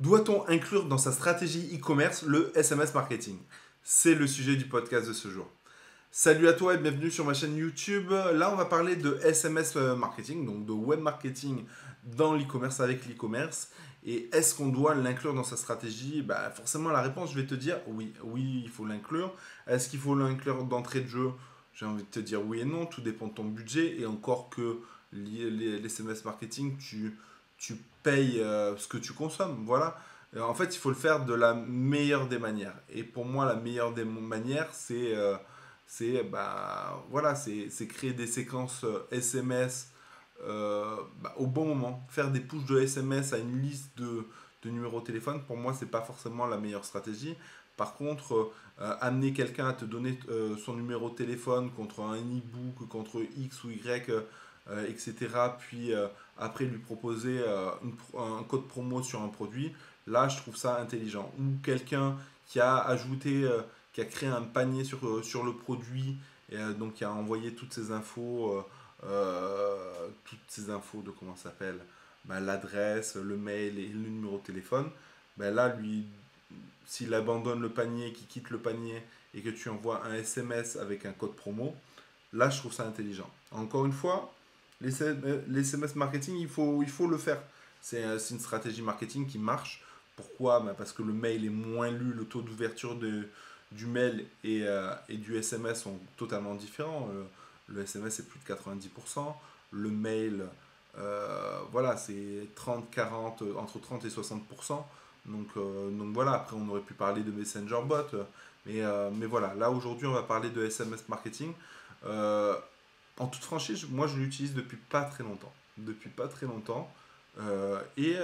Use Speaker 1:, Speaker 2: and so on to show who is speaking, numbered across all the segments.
Speaker 1: Doit-on inclure dans sa stratégie e-commerce le SMS marketing? C'est le sujet du podcast de ce jour. Salut à toi et bienvenue sur ma chaîne YouTube. Là, on va parler de SMS marketing, donc de web marketing dans l'e-commerce avec l'e-commerce. Et est-ce qu'on doit l'inclure dans sa stratégie? Forcément, la réponse, je vais te dire oui, oui, il faut l'inclure. Est-ce qu'il faut l'inclure d'entrée de jeu? J'ai envie de te dire oui et non, tout dépend de ton budget. Et encore que les SMS marketing, tu payes ce que tu consommes. Voilà. En fait, il faut le faire de la meilleure des manières. Et pour moi, la meilleure des manières, c'est créer des séquences SMS au bon moment. Faire des push de SMS à une liste de numéros de téléphone, pour moi, c'est pas forcément la meilleure stratégie. Par contre, amener quelqu'un à te donner son numéro de téléphone contre un e-book, contre X ou Y, etc. Puis après lui proposer un code promo sur un produit, là je trouve ça intelligent. Ou quelqu'un qui a ajouté, qui a créé un panier sur le produit, et donc qui a envoyé toutes ces infos de comment ça s'appelle, l'adresse, le mail et le numéro de téléphone. Là, lui, s'il abandonne le panier, qu'il quitte le panier et que tu envoies un SMS avec un code promo, là, je trouve ça intelligent. Encore une fois, les SMS marketing, il faut le faire. C'est une stratégie marketing qui marche. Pourquoi? Parce que le mail est moins lu, le taux d'ouverture du mail et du SMS sont totalement différents. Le SMS c'est plus de 90%. Le mail, voilà, c'est 30, 40, entre 30 et 60%. Donc voilà, après on aurait pu parler de Messenger Bot. Mais voilà, là aujourd'hui on va parler de SMS marketing. Euh, En toute franchise, moi je l'utilise depuis pas très longtemps. Depuis pas très longtemps. Les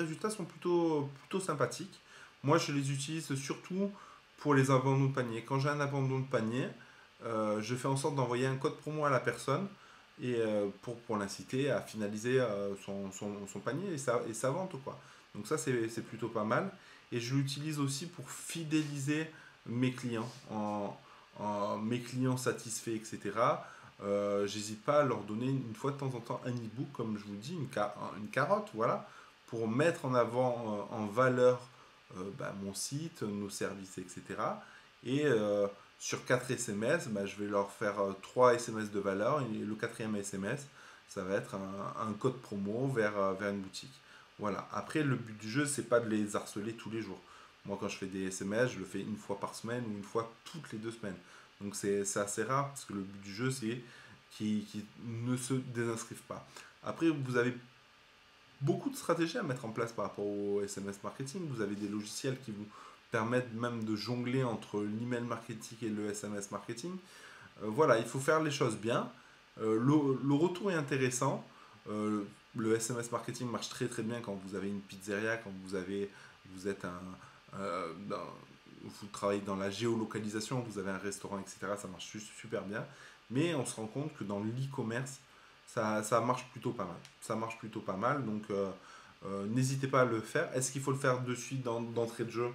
Speaker 1: résultats sont plutôt sympathiques. Moi je les utilise surtout pour les abandons de panier. Quand j'ai un abandon de panier, je fais en sorte d'envoyer un code promo à la personne et pour l'inciter à finaliser son panier et sa vente, quoi. Donc ça c'est plutôt pas mal. Et je l'utilise aussi pour fidéliser mes clients, mes clients satisfaits, etc. J'hésite pas à leur donner une fois de temps en temps un e-book, comme je vous dis, une carotte, voilà, pour mettre en avant, en valeur mon site, nos services, etc. Et sur 4 SMS, je vais leur faire 3 SMS de valeur et le quatrième SMS, ça va être un code promo vers une boutique. Voilà. Après, le but du jeu, c'est pas de les harceler tous les jours. Moi, quand je fais des SMS, je le fais une fois par semaine ou une fois toutes les 2 semaines. Donc c'est assez rare parce que le but du jeu, c'est qu'ils ne se désinscrivent pas. Après, vous avez beaucoup de stratégies à mettre en place par rapport au SMS marketing. Vous avez des logiciels qui vous permettent même de jongler entre l'email marketing et le SMS marketing. Voilà, il faut faire les choses bien. Le retour est intéressant. Le SMS marketing marche très très bien quand vous avez une pizzeria, quand vous êtes vous travaillez dans la géolocalisation, vous avez un restaurant, etc. Ça marche super bien. Mais on se rend compte que dans l'e-commerce, ça marche plutôt pas mal. Ça marche plutôt pas mal. Donc n'hésitez pas à le faire. Est-ce qu'il faut le faire de suite d'entrée de jeu?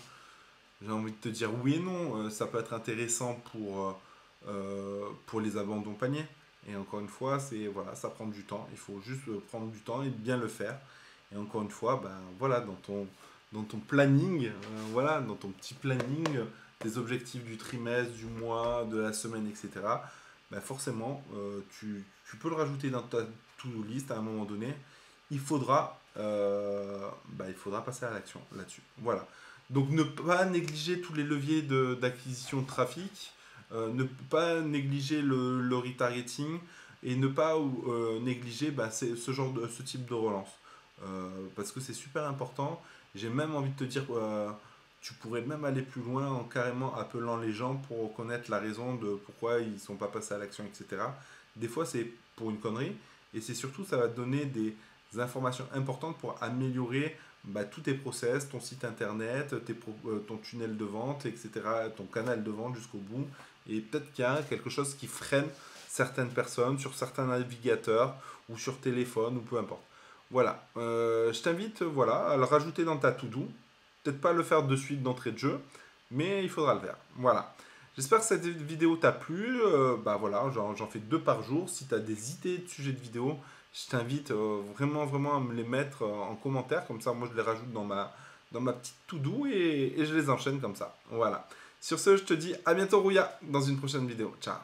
Speaker 1: J'ai envie de te dire oui et non. Ça peut être intéressant pour les abandons paniers. Et encore une fois, voilà, ça prend du temps. Il faut juste prendre du temps et bien le faire. Et encore une fois, voilà, dans ton planning, voilà, dans ton petit planning, tes objectifs du trimestre, du mois, de la semaine, etc. Forcément, tu peux le rajouter dans ta to-do list à un moment donné. Il faudra passer à l'action là-dessus. Voilà. Donc ne pas négliger tous les leviers d'acquisition de trafic, ne pas négliger le retargeting et ne pas négliger ce type de relance. Parce que c'est super important. J'ai même envie de te dire, tu pourrais même aller plus loin en carrément appelant les gens pour connaître la raison de pourquoi ils ne sont pas passés à l'action, etc. Des fois, c'est pour une connerie et c'est surtout, ça va te donner des informations importantes pour améliorer tous tes process, ton site internet, ton tunnel de vente, etc., ton canal de vente jusqu'au bout. Et peut-être qu'il y a quelque chose qui freine certaines personnes sur certains navigateurs ou sur téléphone ou peu importe. Voilà, je t'invite voilà, à le rajouter dans ta to-do. Peut-être pas le faire de suite d'entrée de jeu, mais il faudra le faire. Voilà. J'espère que cette vidéo t'a plu. Voilà, j'en fais 2 par jour. Si tu as des idées de sujets de vidéo, je t'invite vraiment, vraiment à me les mettre en commentaire. Comme ça, moi, je les rajoute dans ma petite to-do et je les enchaîne comme ça. Voilà. Sur ce, je te dis à bientôt Rouya dans une prochaine vidéo. Ciao.